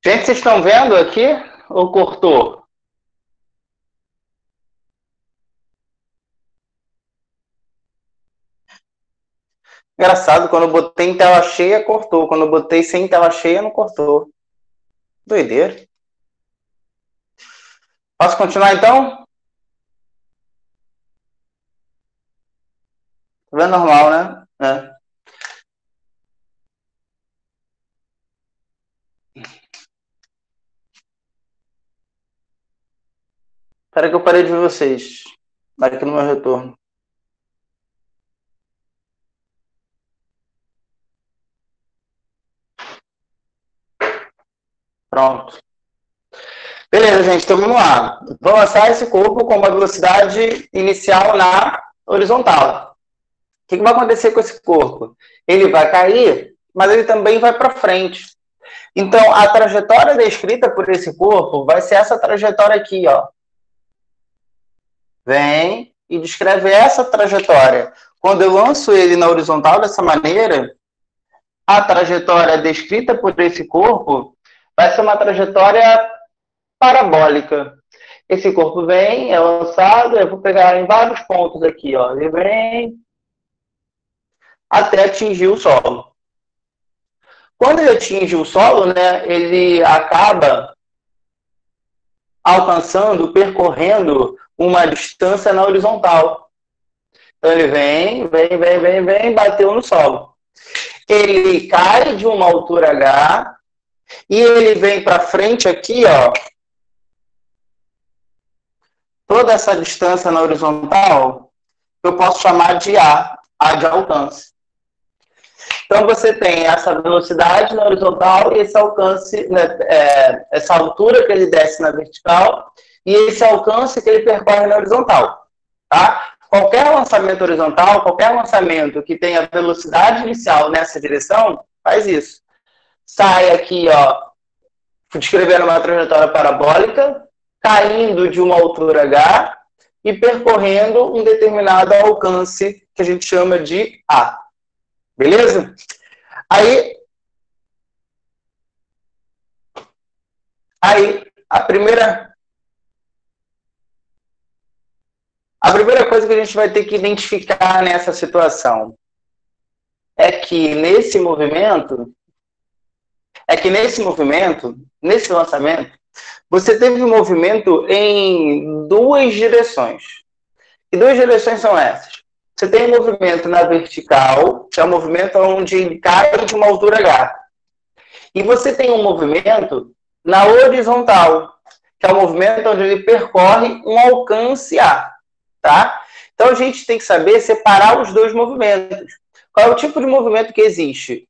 Gente, vocês estão vendo aqui ou cortou? Engraçado, quando eu botei em tela cheia, cortou. Quando eu botei sem tela cheia, não cortou. Doideira. Posso continuar então? Tá vendo normal, né? É. Espera que eu parei de ver vocês. Aqui no meu retorno. Pronto. Beleza, gente, então vamos lá. Vou lançar esse corpo com uma velocidade inicial na horizontal. O que vai acontecer com esse corpo? Ele vai cair, mas ele também vai para frente. Então, a trajetória descrita por esse corpo vai ser essa trajetória aqui, ó. Vem e descreve essa trajetória. Quando eu lanço ele na horizontal dessa maneira, a trajetória descrita por esse corpo vai ser uma trajetória parabólica. Esse corpo vem, é lançado, eu vou pegar em vários pontos aqui, ó. Ele vem até atingir o solo. Quando ele atinge o solo, né, ele acaba alcançando, percorrendo uma distância na horizontal. Então ele vem, bateu no solo. Ele cai de uma altura H e ele vem para frente aqui, ó. Toda essa distância na horizontal, eu posso chamar de A de alcance. Então você tem essa velocidade na horizontal e esse alcance, né, essa altura que ele desce na vertical e esse alcance que ele percorre na horizontal, tá? Qualquer lançamento horizontal, qualquer lançamento que tenha velocidade inicial nessa direção, faz isso. Sai aqui, ó, descrevendo uma trajetória parabólica, caindo de uma altura H e percorrendo um determinado alcance que a gente chama de A. Beleza? Aí a primeira coisa que a gente vai ter que identificar nessa situação é que nesse movimento, nesse lançamento, você teve um movimento em duas direções. E duas direções são essas. Você tem um movimento na vertical, que é um movimento onde ele cai de uma altura H. E você tem um movimento na horizontal, que é um movimento onde ele percorre um alcance A. Tá? Então a gente tem que saber separar os dois movimentos. Qual é o tipo de movimento que existe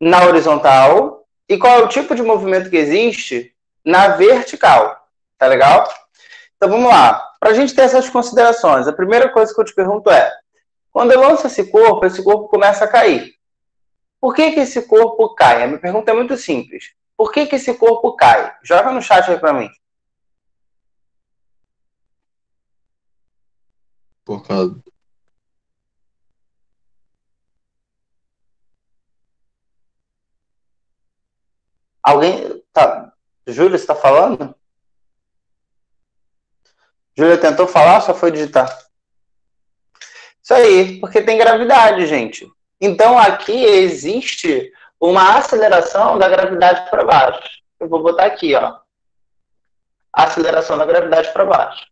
na horizontal e qual é o tipo de movimento que existe na vertical. Tá legal? Então vamos lá. Para a gente ter essas considerações, a primeira coisa que eu te pergunto é: quando eu lanço esse corpo começa a cair. Por que esse corpo cai? A minha pergunta é muito simples. Por que esse corpo cai? Joga no chat aí para mim. Por causa. Alguém. Tá. Júlia, você está falando? Júlia tentou falar, só foi digitar. Isso aí, porque tem gravidade, gente. Então aqui existe uma aceleração da gravidade para baixo. Eu vou botar aqui, ó. Aceleração da gravidade para baixo.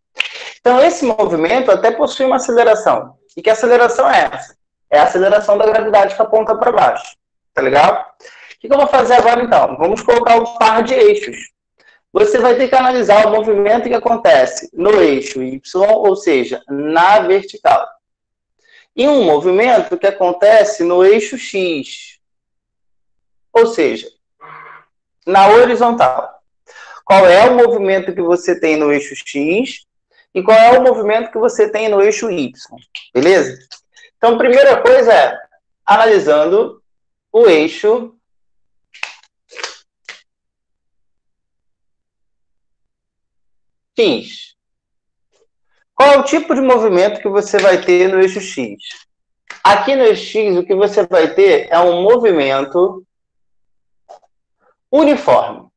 Então esse movimento até possui uma aceleração. E que aceleração é essa? É a aceleração da gravidade que aponta para baixo. Tá legal? O que eu vou fazer agora então? Vamos colocar um par de eixos. Você vai ter que analisar o movimento que acontece no eixo Y, ou seja, na vertical. E um movimento que acontece no eixo X, ou seja, na horizontal. Qual é o movimento que você tem no eixo X e qual é o movimento que você tem no eixo Y, beleza? Então, a primeira coisa é analisando o eixo X. Qual é o tipo de movimento que você vai ter no eixo X? Aqui no eixo X, o que você vai ter é um movimento uniforme.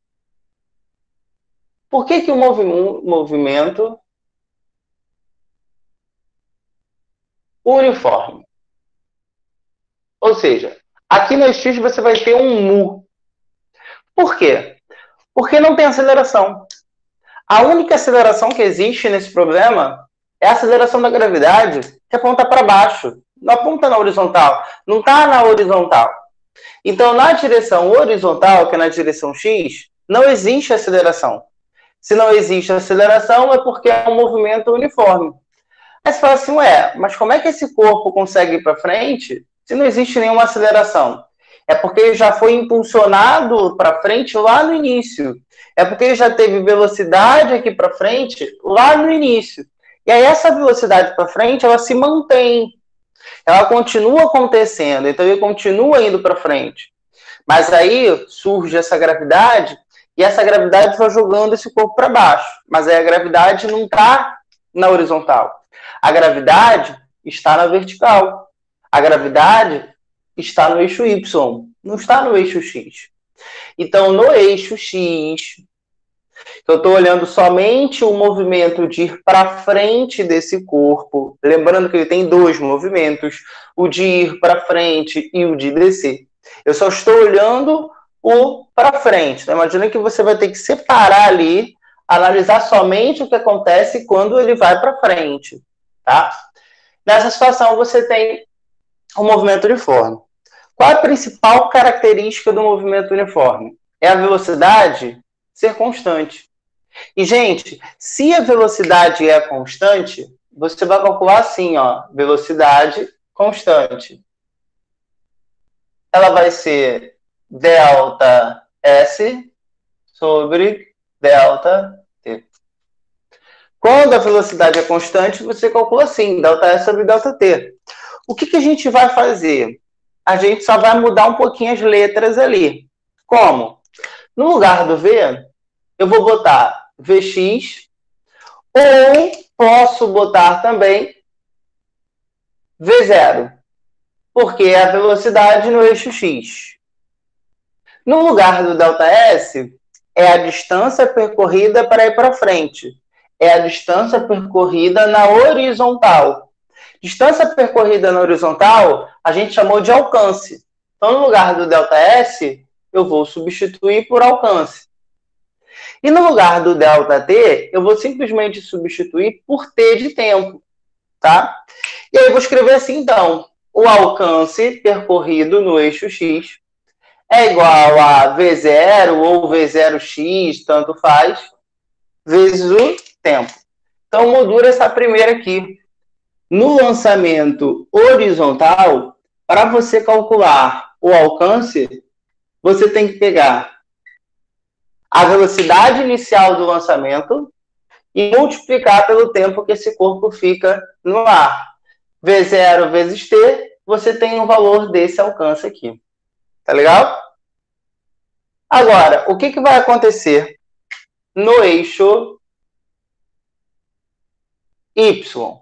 Por que o movimento uniforme? Ou seja, aqui no X você vai ter um mu. Por quê? Porque não tem aceleração. A única aceleração que existe nesse problema é a aceleração da gravidade, que aponta para baixo, não aponta na horizontal, não está na horizontal. Então, na direção horizontal, que é na direção X, não existe aceleração. Se não existe aceleração, é porque é um movimento uniforme. Aí você fala assim, ué, mas como é que esse corpo consegue ir para frente se não existe nenhuma aceleração? É porque ele já foi impulsionado para frente lá no início. É porque ele já teve velocidade aqui para frente lá no início. E aí essa velocidade para frente, ela se mantém. Ela continua acontecendo, então ele continua indo para frente. Mas aí surge essa gravidade, e essa gravidade vai jogando esse corpo para baixo. Mas aí a gravidade não está na horizontal. A gravidade está na vertical. A gravidade está no eixo Y, não está no eixo X. Então, no eixo X, eu estou olhando somente o movimento de ir para frente desse corpo. Lembrando que ele tem dois movimentos, o de ir para frente e o de descer. Eu só estou olhando o para frente. Então, imagina que você vai ter que separar ali, analisar somente o que acontece quando ele vai para frente. Tá? Nessa situação, você tem o movimento uniforme. Qual é a principal característica do movimento uniforme? É a velocidade ser constante. E, gente, se a velocidade é constante, você vai calcular assim, ó, velocidade constante. Ela vai ser delta S sobre delta T. Quando a velocidade é constante, você calcula assim, delta S sobre delta T. O que a gente vai fazer? A gente só vai mudar um pouquinho as letras ali. Como? No lugar do V, eu vou botar Vx, ou posso botar também V0, porque é a velocidade no eixo X. No lugar do ΔS, é a distância percorrida para ir para frente. É a distância percorrida na horizontal. Distância percorrida na horizontal, a gente chamou de alcance. Então, no lugar do ΔS, eu vou substituir por alcance. E no lugar do ΔT, eu vou simplesmente substituir por T de tempo. Tá? E aí eu vou escrever assim, então. O alcance percorrido no eixo X é igual a V0 ou V0x, tanto faz, vezes o tempo. Então, moldura essa primeira aqui. No lançamento horizontal, para você calcular o alcance, você tem que pegar a velocidade inicial do lançamento e multiplicar pelo tempo que esse corpo fica no ar. V0 vezes T, você tem o valor desse alcance aqui. Tá legal? Agora, o que vai acontecer no eixo Y?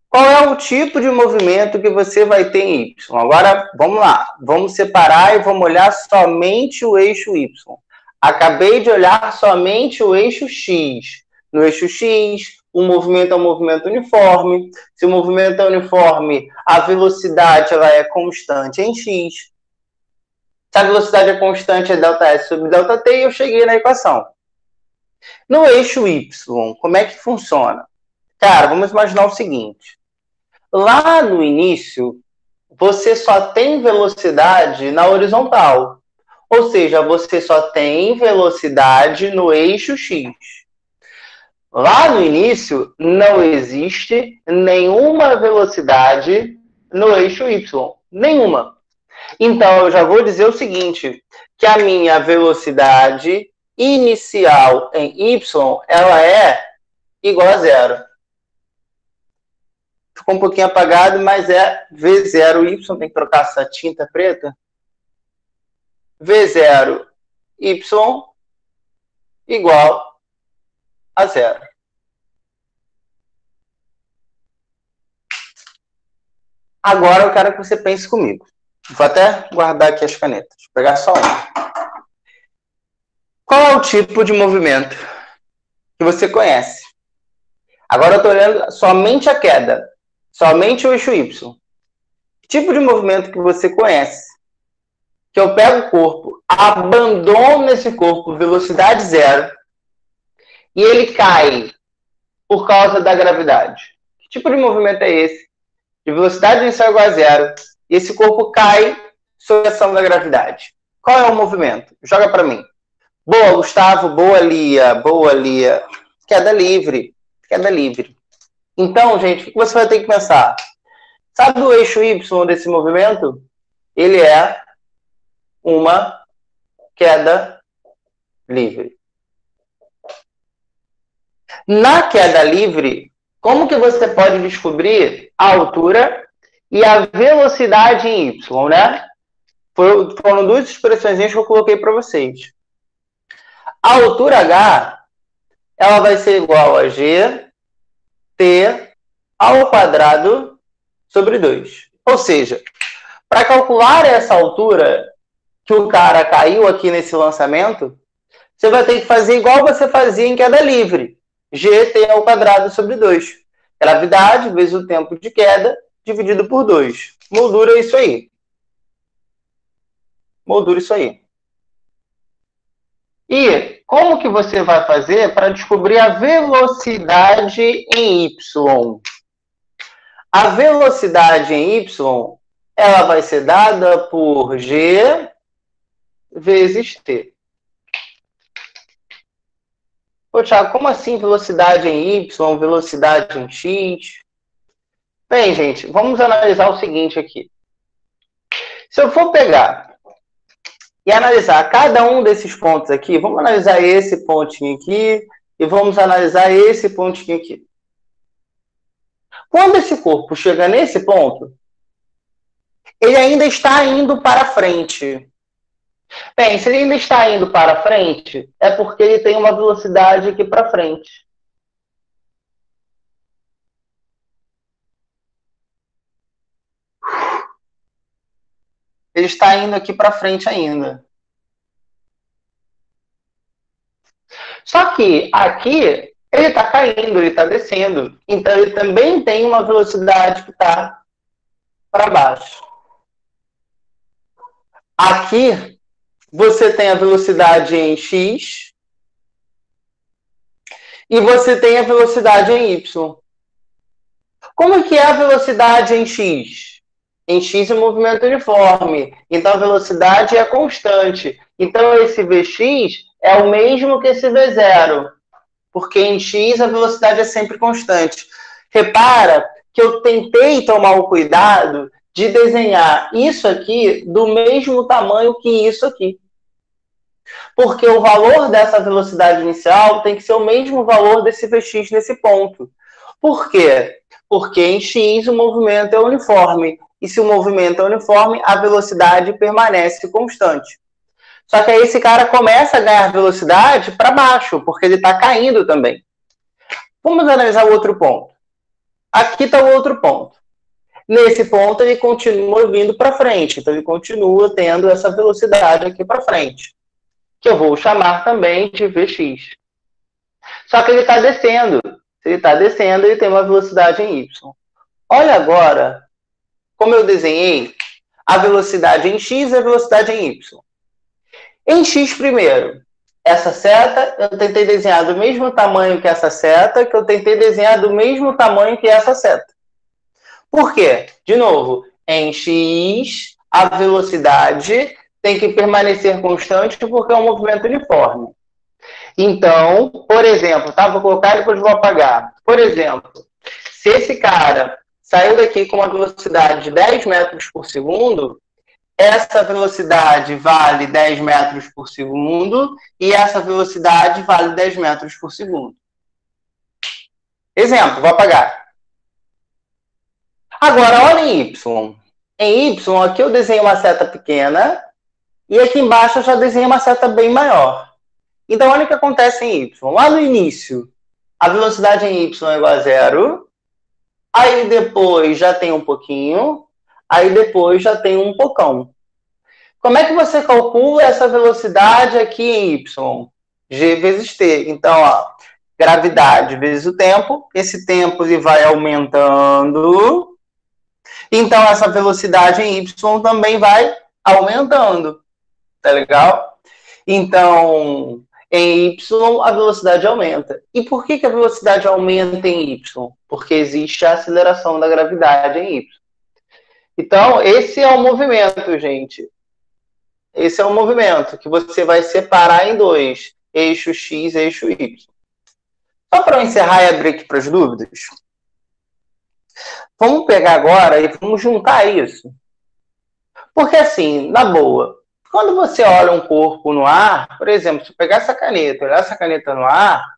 Qual é o tipo de movimento que você vai ter em Y? Agora, vamos lá. Vamos separar e vamos olhar somente o eixo Y. Acabei de olhar somente o eixo X. No eixo X, o movimento é um movimento uniforme. Se o movimento é uniforme, a velocidade ela é constante em X. Se a velocidade é constante, é ΔS sobre ΔT, e eu cheguei na equação. No eixo Y, como é que funciona? Cara, vamos imaginar o seguinte. Lá no início, você só tem velocidade na horizontal. Ou seja, você só tem velocidade no eixo X. Lá no início, não existe nenhuma velocidade no eixo Y. Nenhuma. Então, eu já vou dizer o seguinte, que a minha velocidade inicial em Y, ela é igual a zero. Ficou um pouquinho apagado, mas é V0Y, tem que trocar essa tinta preta. V0Y igual a zero. Agora eu quero que você pense comigo. Vou até guardar aqui as canetas. Vou pegar só uma. Qual é o tipo de movimento que você conhece? Agora eu estou olhando somente a queda, somente o eixo Y. Que tipo de movimento que você conhece? Que eu pego o corpo, abandono esse corpo, velocidade zero, e ele cai por causa da gravidade. Que tipo de movimento é esse? De velocidade inicial igual a zero, e esse corpo cai sob a ação da gravidade. Qual é o movimento? Joga para mim. Boa, Gustavo. Boa, Lia. Boa, Lia. Queda livre. Queda livre. Então, gente, o que você vai ter que pensar? Sabe o eixo Y desse movimento? Ele é uma queda livre. Na queda livre, como que você pode descobrir a altura e a velocidade em Y, né? Foram duas expressões que eu coloquei para vocês. A altura H, ela vai ser igual a G T ao quadrado sobre 2. Ou seja, para calcular essa altura que o cara caiu aqui nesse lançamento, você vai ter que fazer igual você fazia em queda livre. GT ao quadrado sobre 2. Gravidade vezes o tempo de queda dividido por 2. Moldura isso aí. Moldura isso aí. E como que você vai fazer para descobrir a velocidade em Y? A velocidade em Y, ela vai ser dada por G vezes T. Pô, Thiago, como assim velocidade em Y, velocidade em X? Bem, gente, vamos analisar o seguinte aqui. Se eu for pegar e analisar cada um desses pontos aqui, vamos analisar esse pontinho aqui e vamos analisar esse pontinho aqui. Quando esse corpo chega nesse ponto, ele ainda está indo para frente. Bem, se ele ainda está indo para frente, é porque ele tem uma velocidade aqui para frente. Ele está indo aqui para frente ainda. Só que aqui ele está caindo, ele está descendo. Então ele também tem uma velocidade que está para baixo. Aqui você tem a velocidade em x e você tem a velocidade em y. Como que é a velocidade em x? Em x é um movimento uniforme, então a velocidade é constante. Então esse Vx é o mesmo que esse V0, porque em x a velocidade é sempre constante. Repara que eu tentei tomar o cuidado de desenhar isso aqui do mesmo tamanho que isso aqui. Porque o valor dessa velocidade inicial tem que ser o mesmo valor desse Vx nesse ponto. Por quê? Porque em x o movimento é uniforme. E se o movimento é uniforme, a velocidade permanece constante. Só que aí esse cara começa a ganhar velocidade para baixo, porque ele está caindo também. Vamos analisar o outro ponto. Aqui está o outro ponto. Nesse ponto, ele continua vindo para frente. Então, ele continua tendo essa velocidade aqui para frente, que eu vou chamar também de Vx. Só que ele está descendo. Se ele está descendo, ele tem uma velocidade em y. Olha agora como eu desenhei a velocidade em x e a velocidade em y. Em x primeiro, essa seta, eu tentei desenhar do mesmo tamanho que essa seta, que eu tentei desenhar do mesmo tamanho que essa seta. Por quê? De novo, em x, a velocidade tem que permanecer constante porque é um movimento uniforme. Então, por exemplo, tá? Vou colocar e depois vou apagar. Por exemplo, se esse cara saiu daqui com uma velocidade de 10 metros por segundo, essa velocidade vale 10 metros por segundo e essa velocidade vale 10 metros por segundo. Exemplo, vou apagar. Agora, olha em Y. Em Y, aqui eu desenho uma seta pequena e aqui embaixo eu já desenho uma seta bem maior. Então, olha o que acontece em Y. Lá no início, a velocidade em Y é igual a zero. Aí depois já tem um pouquinho. Aí depois já tem um pocão. Como é que você calcula essa velocidade aqui em Y? G vezes T. Então, ó, gravidade vezes o tempo, esse tempo ele vai aumentando, então essa velocidade em y também vai aumentando, tá legal? Então, em y a velocidade aumenta. E por que a velocidade aumenta em y? Porque existe a aceleração da gravidade em y. Então, esse é o movimento, gente. Esse é o movimento que você vai separar em dois, eixo x e eixo y. Só para eu encerrar e abrir aqui para as dúvidas, vamos pegar agora e vamos juntar isso. Porque assim, na boa, quando você olha um corpo no ar, por exemplo, se eu pegar essa caneta, olhar essa caneta no ar,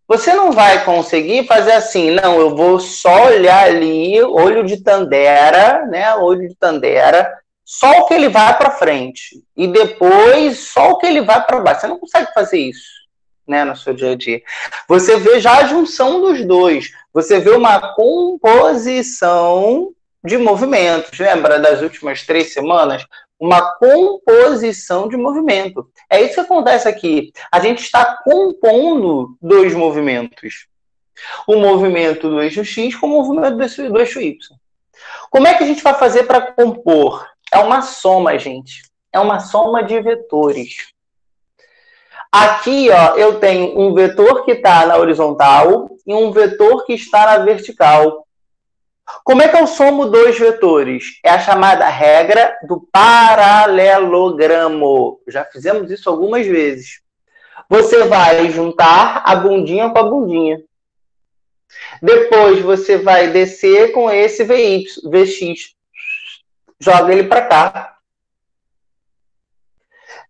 você não vai conseguir fazer assim, não, eu vou só olhar ali, olho de Tandera, né, olho de Tandera, só o que ele vai para frente, e depois só o que ele vai para baixo. Você não consegue fazer isso, né, no seu dia a dia. Você vê já a junção dos dois, você vê uma composição de movimentos. Lembra das últimas 3 semanas? Uma composição de movimento. É isso que acontece aqui. A gente está compondo dois movimentos. O movimento do eixo X com o movimento do eixo Y. Como é que a gente vai fazer para compor? É uma soma, gente. É uma soma de vetores. Aqui, ó, eu tenho um vetor que está na horizontal e um vetor que está na vertical. Como é que eu somo dois vetores? É a chamada regra do paralelogramo. Já fizemos isso algumas vezes. Você vai juntar a bundinha com a bundinha. Depois você vai descer com esse VX. Joga ele para cá.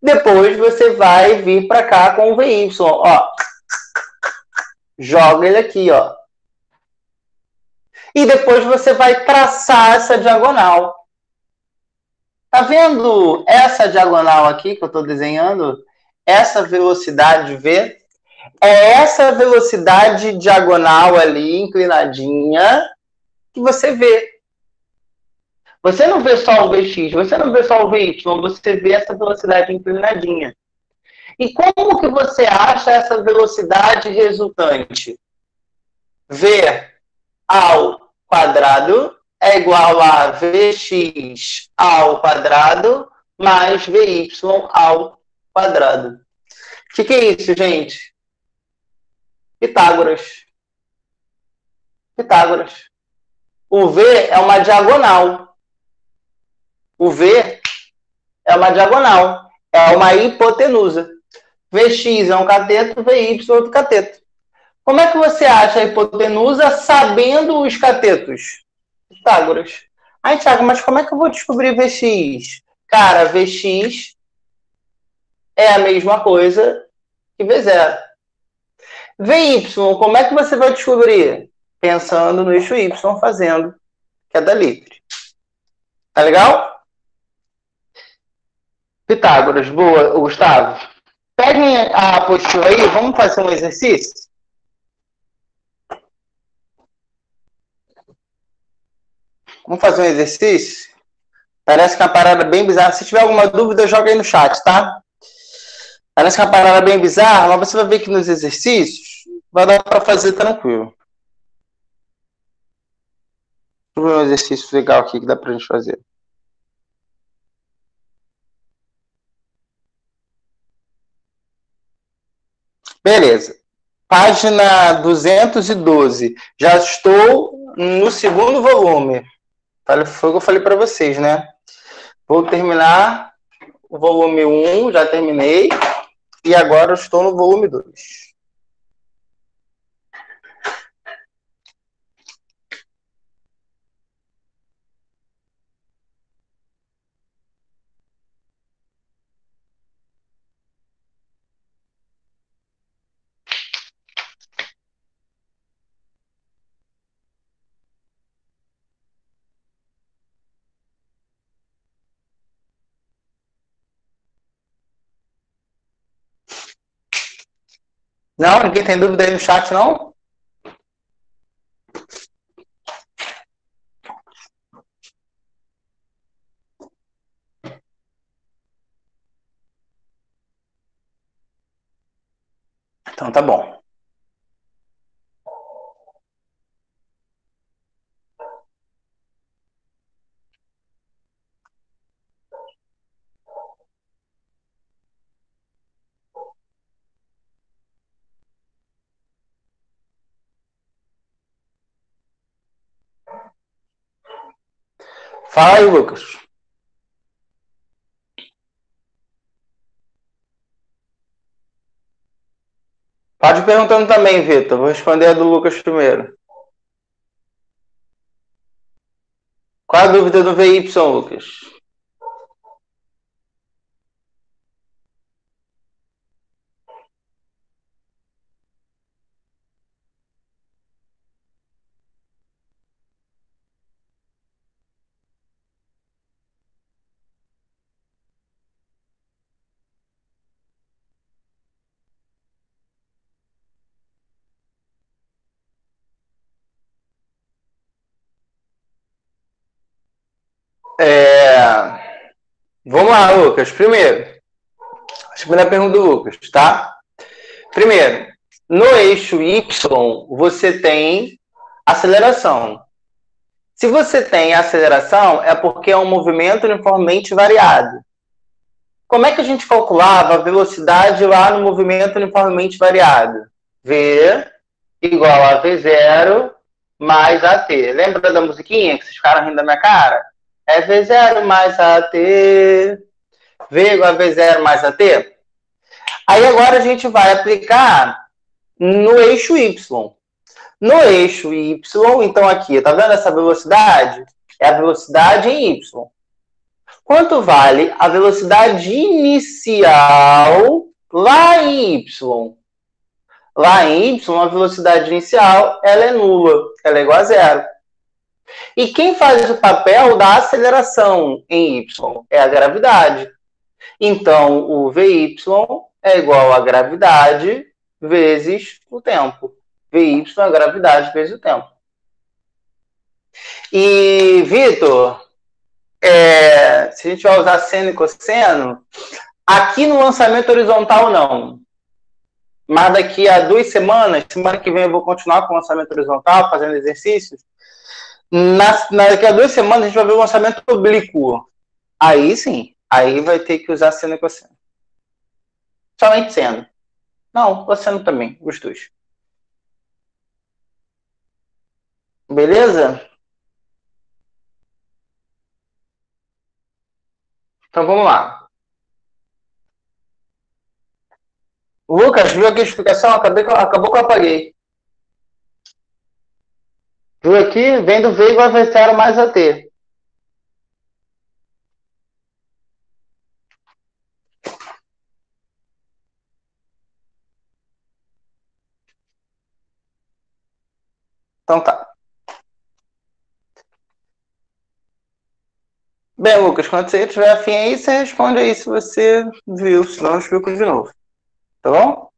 Depois você vai vir para cá com o VY. Ó. Joga ele aqui, ó. E depois você vai traçar essa diagonal. Tá vendo essa diagonal aqui que eu estou desenhando? Essa velocidade V? É essa velocidade diagonal ali, inclinadinha, que você vê. Você não vê só o Vx, você não vê só o Vy, você vê essa velocidade inclinadinha. E como que você acha essa velocidade resultante? V ao quadrado é igual a Vx ao quadrado mais Vy ao quadrado. O que é isso, gente? Pitágoras. Pitágoras. O V é uma diagonal. O V é uma diagonal. É uma hipotenusa. Vx é um cateto, Vy é outro cateto. Como é que você acha a hipotenusa sabendo os catetos? Pitágoras. Aí, Thiago, mas como é que eu vou descobrir Vx? Cara, Vx é a mesma coisa que V0. Vy, como é que você vai descobrir? Pensando no eixo Y, fazendo queda livre. Tá legal? Pitágoras, boa, Gustavo. Peguem a apostila aí, vamos fazer um exercício? Vamos fazer um exercício? Parece que é uma parada bem bizarra. Se tiver alguma dúvida, joga aí no chat, tá? Parece que é uma parada bem bizarra, mas você vai ver que nos exercícios vai dar para fazer tranquilo. Deixa eu ver um exercício legal aqui que dá pra gente fazer. Beleza. Página 212. Já estou no segundo volume. Foi o que eu falei para vocês, né? Vou terminar o volume 1, já terminei. E agora eu estou no volume 2. Não? Ninguém tem dúvida aí no chat, não? Então tá bom. Fala aí, Lucas. Pode ir perguntando também, Vitor. Vou responder a do Lucas primeiro. Qual a dúvida do VY, Lucas? Vamos lá, Lucas. Primeiro, a segunda pergunta do Lucas, tá? Primeiro, no eixo Y, você tem aceleração. Se você tem aceleração, é porque é um movimento uniformemente variado. Como é que a gente calculava a velocidade lá no movimento uniformemente variado? V igual a V0 mais AT. Lembra da musiquinha que vocês ficaram rindo da minha cara? É V0 mais AT. V igual a V0 mais AT. Aí agora a gente vai aplicar no eixo Y. No eixo Y, então aqui, tá vendo essa velocidade? É a velocidade em Y. Quanto vale a velocidade inicial lá em Y? Lá em Y, a velocidade inicial ela é nula, ela é igual a zero. E quem faz o papel da aceleração em Y? É a gravidade. Então, o VY é igual a gravidade vezes o tempo. VY é a gravidade vezes o tempo. E, Vitor, se a gente vai usar seno e cosseno, aqui no lançamento horizontal não. Mas daqui a 2 semanas, semana que vem eu vou continuar com o lançamento horizontal, fazendo exercícios. Daqui a 2 semanas a gente vai ver o lançamento oblíquo. Aí sim, aí vai ter que usar seno e cosseno. Somente seno. Não, cosseno também, os dois. Beleza? Então vamos lá. Lucas, viu aqui a explicação? Acabou que eu apaguei. Viu aqui? Vem do V igual a V0 mais AT. Então tá. Bem, Lucas, quando você tiver afim aí, você responde aí se você viu, senão eu explico de novo. Tá bom?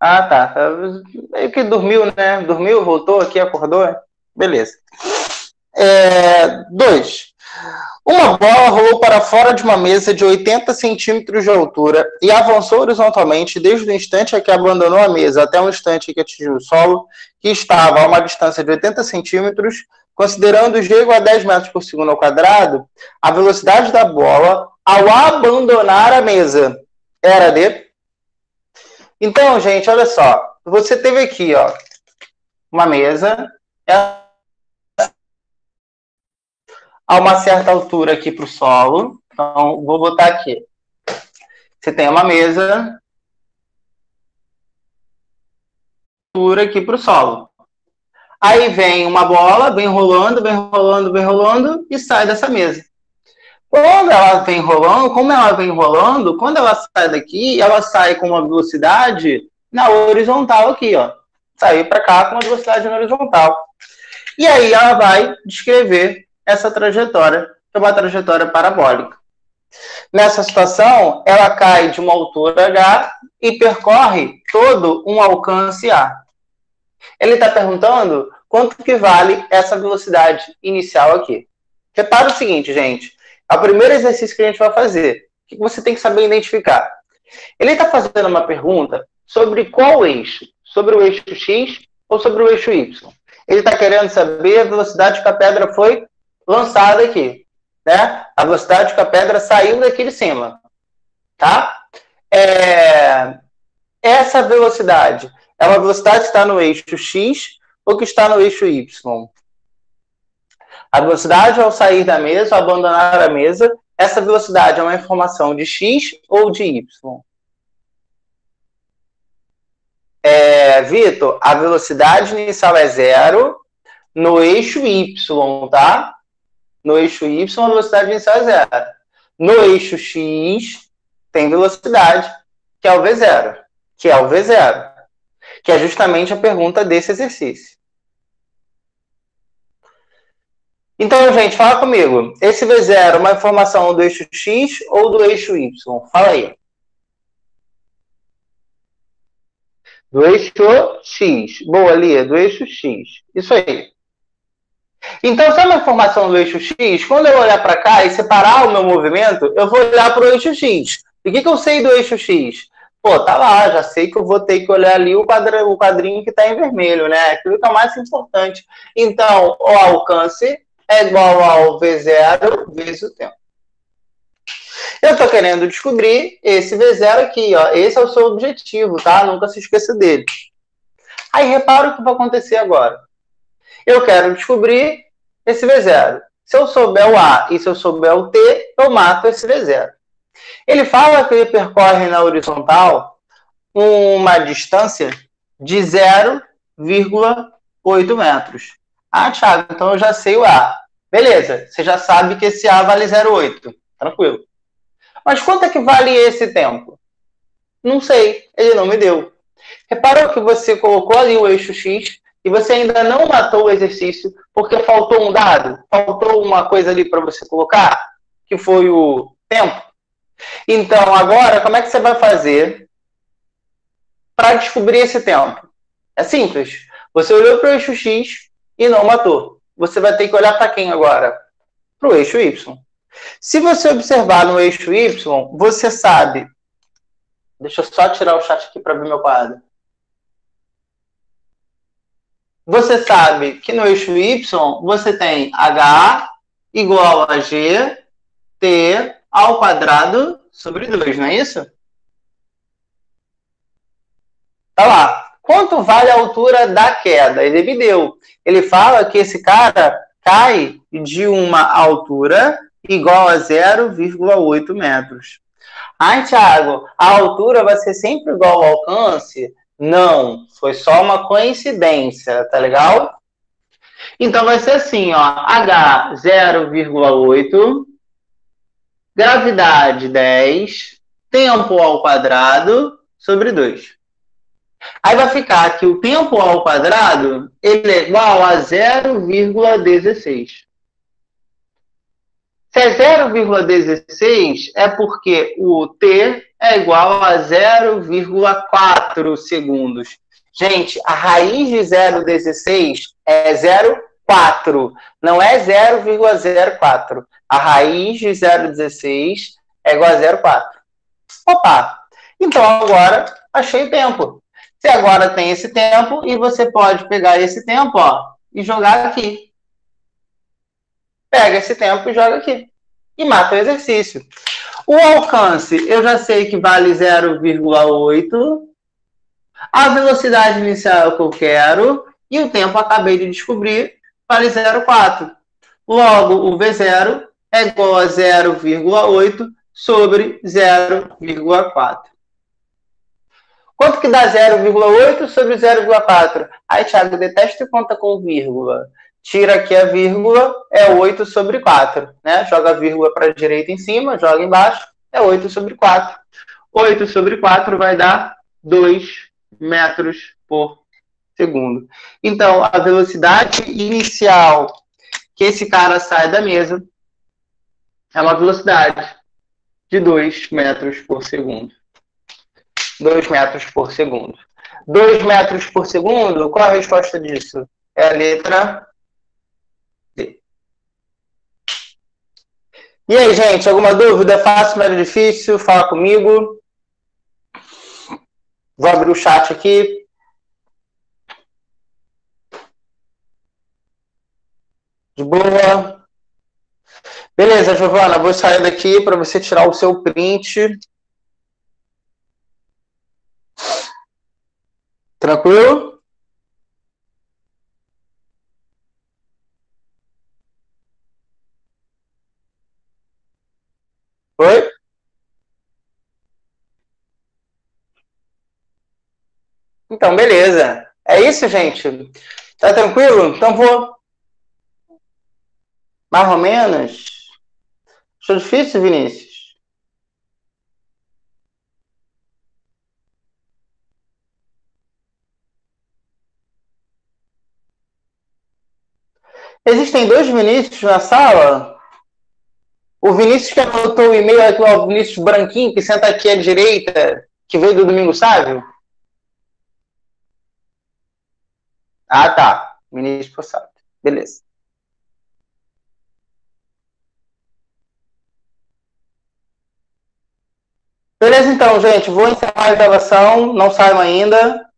Ah, tá. Meio que dormiu, né? Dormiu, voltou aqui, acordou. Beleza. 2. Uma bola rolou para fora de uma mesa de 80 centímetros de altura e avançou horizontalmente desde o instante em que abandonou a mesa até o instante em que atingiu o solo, que estava a uma distância de 80 centímetros, considerando g igual a 10 metros por segundo ao quadrado, a velocidade da bola ao abandonar a mesa era de... Então, gente, olha só. Você teve aqui, ó, uma mesa a uma certa altura aqui para o solo. Então, vou botar aqui. Você tem uma mesa altura aqui para o solo. Aí vem uma bola, vem rolando, vem rolando, vem rolando e sai dessa mesa. Quando ela vem rolando, como ela vem rolando, quando ela sai daqui, ela sai com uma velocidade na horizontal aqui, ó. Sair para cá com uma velocidade na horizontal. E aí ela vai descrever essa trajetória, que é uma trajetória parabólica. Nessa situação, ela cai de uma altura H e percorre todo um alcance A. Ele está perguntando quanto que vale essa velocidade inicial aqui. Repara o seguinte, gente. É o primeiro exercício que a gente vai fazer. O que você tem que saber identificar? Ele está fazendo uma pergunta sobre qual eixo? Sobre o eixo X ou sobre o eixo Y? Ele está querendo saber a velocidade que a pedra foi lançada aqui, né? A velocidade que a pedra saiu daqui de cima, tá? Essa velocidade é uma velocidade que está no eixo X ou que está no eixo Y? A velocidade ao sair da mesa, ao abandonar a mesa, essa velocidade é uma informação de X ou de Y? Vitor, a velocidade inicial é 0 no eixo Y, tá? No eixo Y, a velocidade inicial é 0. No eixo X, tem velocidade, que é o V0. Que é o V0. Que é justamente a pergunta desse exercício. Então, gente, fala comigo. Esse V0 é uma informação do eixo X ou do eixo Y? Fala aí. Do eixo X. Boa, Lia, do eixo X. Isso aí. Então, se é uma informação do eixo X, quando eu olhar para cá e separar o meu movimento, eu vou olhar para o eixo X. E o que eu sei do eixo X? Pô, tá lá, já sei que eu vou ter que olhar ali o quadrinho que está em vermelho, né? Aquilo que é o mais importante. Então, o alcance é igual ao V0 vezes o tempo. Eu estou querendo descobrir esse V0 aqui, ó. Esse é o seu objetivo, tá? Nunca se esqueça dele. Aí, repara o que vai acontecer agora. Eu quero descobrir esse V0. Se eu souber o A e se eu souber o T, eu mato esse V0. Ele fala que ele percorre na horizontal uma distância de 0,8 metros. Ah, Thiago, então eu já sei o A. Beleza, você já sabe que esse A vale 0,8. Tranquilo. Mas quanto é que vale esse tempo? Não sei, ele não me deu. Reparou que você colocou ali o eixo X e você ainda não matou o exercício porque faltou um dado, faltou uma coisa ali para você colocar, que foi o tempo. Então, agora, como é que você vai fazer para descobrir esse tempo? É simples. Você olhou para o eixo X e não matou. Você vai ter que olhar para quem agora? Para o eixo Y. Se você observar no eixo Y, você sabe... Deixa eu só tirar o chat aqui para ver meu quadro. Você sabe que no eixo Y você tem H igual a G T ao quadrado sobre 2, não é isso? Tá lá. Quanto vale a altura da queda? Ele me deu. Ele fala que esse cara cai de uma altura igual a 0,8 metros. Ai, Thiago, a altura vai ser sempre igual ao alcance? Não, foi só uma coincidência, tá legal? Então vai ser assim, ó, H 0,8, gravidade 10, tempo ao quadrado sobre 2. Aí vai ficar que o tempo ao quadrado ele é igual a 0,16. Se é 0,16 é porque o T é igual a 0,4 segundos. Gente, a raiz de 0,16 é 0,4, não é 0,04. A raiz de 0,16 é igual a 0,4. Opa! Então agora achei o tempo. Você agora tem esse tempo e você pode pegar esse tempo, ó, e jogar aqui. Pega esse tempo e joga aqui. E mata o exercício. O alcance, eu já sei que vale 0,8. A velocidade inicial é o que eu quero. E o tempo, acabei de descobrir, vale 0,4. Logo, o V0 é igual a 0,8 sobre 0,4. Quanto que dá 0,8 sobre 0,4? Aí, Thiago, detesta e conta com vírgula. Tira aqui a vírgula, é 8 sobre 4. Né? Joga a vírgula para a direita em cima, joga embaixo, é 8 sobre 4. 8 sobre 4 vai dar 2 metros por segundo. Então, a velocidade inicial que esse cara sai da mesa é uma velocidade de 2 metros por segundo. 2 metros por segundo. 2 metros por segundo, qual a resposta disso? É a letra D. E aí, gente, alguma dúvida? Fácil, médio, difícil? Fala comigo. Vou abrir o chat aqui. De boa. Beleza, Giovana, vou sair daqui para você tirar o seu print. Tranquilo? Oi? Então, beleza. É isso, gente? Tá tranquilo? Então vou. Mais ou menos. Achou difícil, Vinícius? Existem dois Vinícius na sala? O Vinícius que anotou o e-mail aqui, o Vinícius branquinho, que senta aqui à direita, que veio do Domingo Sábio? Ah, tá. Vinícius Possato. Beleza. Beleza, então, gente. Vou encerrar a gravação. Não saiam ainda.